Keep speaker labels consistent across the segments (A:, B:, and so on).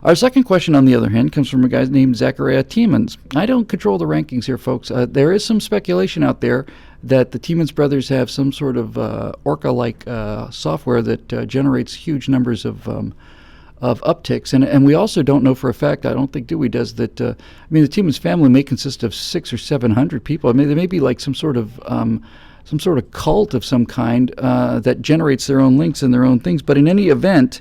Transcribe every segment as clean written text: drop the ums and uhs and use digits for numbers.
A: Our second question, on the other hand, comes from a guy named Zachariah Tiemans. I don't control the rankings here, folks. There is some speculation out there that the Tiemans brothers have some sort of Orca-like software that generates huge numbers of upticks, and we also don't know for a fact. I don't think Dewey does that. The Tiemans family may consist of 600 or 700 people. I mean, there may be like some sort of cult of some kind that generates their own links and their own things. But in any event,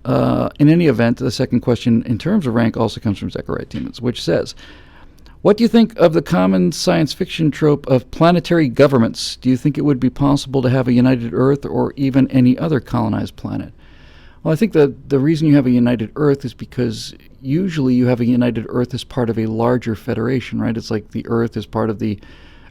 A: the second question in terms of rank also comes from Zachariah Tiemans, which says, "What do you think of the common science fiction trope of planetary governments? Do you think it would be possible to have a united Earth or even any other colonized planet?" Well, I think the reason you have a united Earth is because usually you have a united Earth as part of a larger federation, right? It's like the Earth is part of the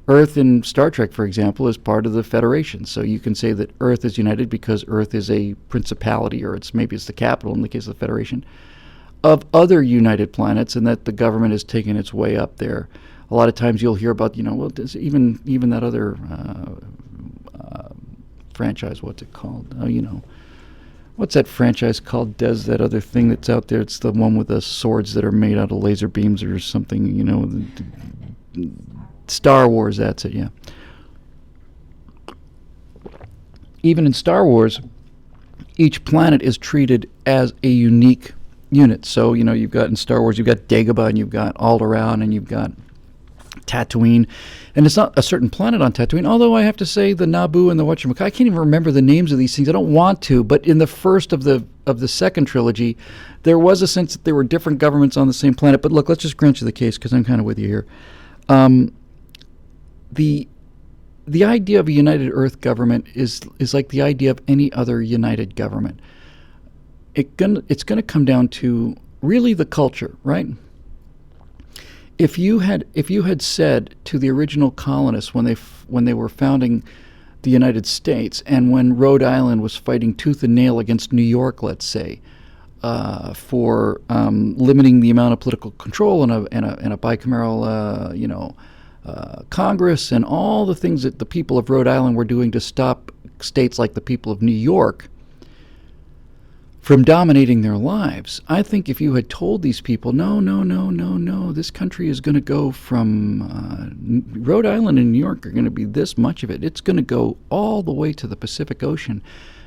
A: Earth in Star Trek, for example, is part of the Federation. So you can say that Earth is united because Earth is a principality, or maybe it's the capital in the case of the Federation, of other united planets, and that the government is taking its way up there. A lot of times you'll hear about, even that other franchise, what's it called? What's that franchise called? Does that other thing that's out there? It's the one with the swords that are made out of laser beams or something, Star Wars, that's it, yeah. Even in Star Wars, each planet is treated as a unique unit. So, you've got in Star Wars, you've got Dagobah, and you've got Alderaan, and you've got Tatooine. And it's not a certain planet on Tatooine, although I have to say the Naboo and the whatchamacallit, I can't even remember the names of these things. I don't want to, but in the first of the second trilogy, there was a sense that there were different governments on the same planet. But look, let's just grant you the case, because I'm kind of with you here. The idea of a united Earth government is like the idea of any other united government. It's going to come down to really the culture, right? If you had said to the original colonists when they were founding the United States, and when Rhode Island was fighting tooth and nail against New York, let's say, for limiting the amount of political control and a bicameral, Congress, and all the things that the people of Rhode Island were doing to stop states like the people of New York from dominating their lives. I think if you had told these people, no, this country is going to go from Rhode Island and New York are going to be this much of it. It's going to go all the way to the Pacific Ocean.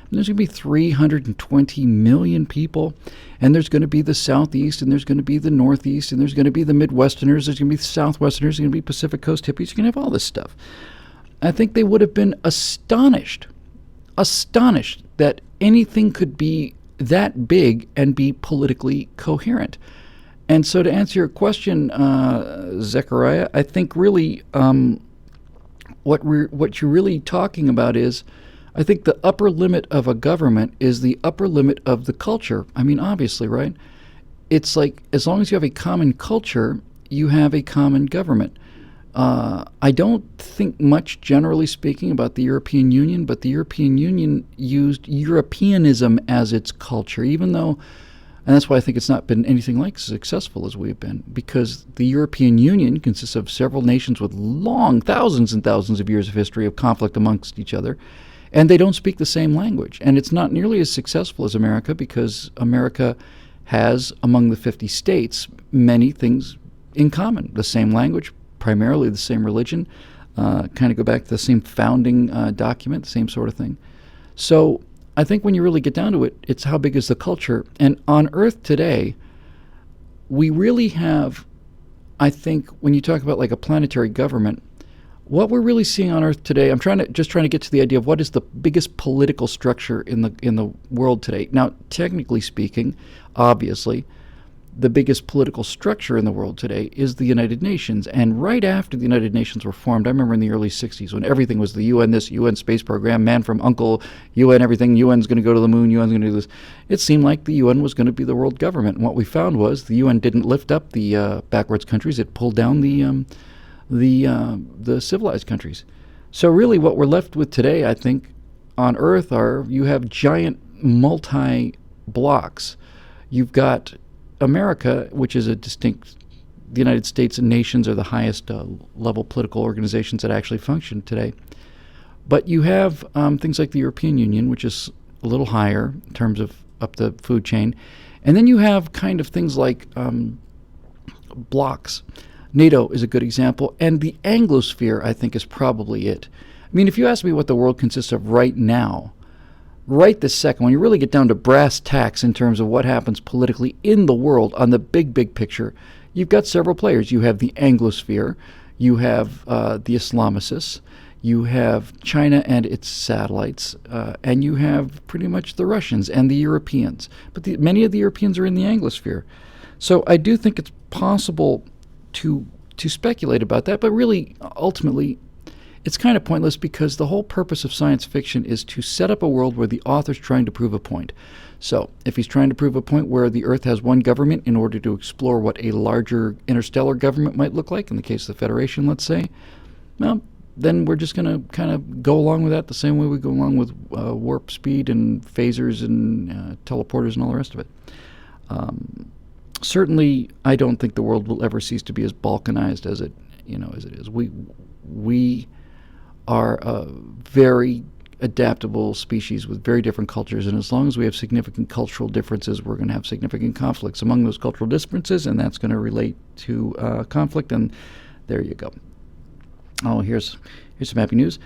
A: And there's going to be 320 million people, and there's going to be the Southeast, and there's going to be the Northeast, and there's going to be the Midwesterners, there's going to be the Southwesterners, there's going to be Pacific Coast hippies, you're going to have all this stuff. I think they would have been astonished that anything could be that big and be politically coherent. And so to answer your question, Zechariah, I think really what you're really talking about is, I think the upper limit of a government is the upper limit of the culture. I mean, obviously, right? It's like as long as you have a common culture, you have a common government. I don't think much, generally speaking, about the European Union, but the European Union used Europeanism as its culture, even though, and that's why I think it's not been anything like successful as we've been, because the European Union consists of several nations with long, thousands and thousands of years of history of conflict amongst each other, and they don't speak the same language. And it's not nearly as successful as America, because America has, among the 50 states, many things in common. The same language, primarily the same religion, kind of go back to the same founding document, the same sort of thing. So I think when you really get down to it, it's how big is the culture. And on Earth today, we really have, I think, when you talk about like a planetary government, what we're really seeing on Earth today, I'm trying to get to the idea of what is the biggest political structure in the world today. Now, technically speaking, obviously, the biggest political structure in the world today is the United Nations. And right after the United Nations were formed, I remember in the early 60s when everything was the UN, this UN space program, man from uncle, UN everything, UN's going to go to the moon, UN's going to do this. It seemed like the UN was going to be the world government. And what we found was the UN didn't lift up the backwards countries, it pulled down the civilized countries. So really what we're left with today, I think, on Earth are, you have giant multi-blocks. You've got America, which is a distinct, the United States and nations are the highest level political organizations that actually function today. But you have things like the European Union, which is a little higher in terms of up the food chain. And then you have kind of things like blocks. NATO is a good example, and the Anglosphere, I think, is probably it. I mean, if you ask me what the world consists of right now, right this second, when you really get down to brass tacks in terms of what happens politically in the world on the big, big picture, you've got several players. You have the Anglosphere, you have the Islamicists, you have China and its satellites, and you have pretty much the Russians and the Europeans. But many of the Europeans are in the Anglosphere. So I do think it's possible to speculate about that, but really, ultimately, it's kind of pointless because the whole purpose of science fiction is to set up a world where the author's trying to prove a point. So if he's trying to prove a point where the Earth has one government in order to explore what a larger interstellar government might look like, in the case of the Federation, let's say, well, then we're just going to kind of go along with that the same way we go along with warp speed and phasers and teleporters and all the rest of it. Certainly, I don't think the world will ever cease to be as balkanized as it is. We are a very adaptable species with very different cultures, and as long as we have significant cultural differences, we're going to have significant conflicts among those cultural differences, and that's going to relate to conflict, and there you go. Oh, here's some happy news.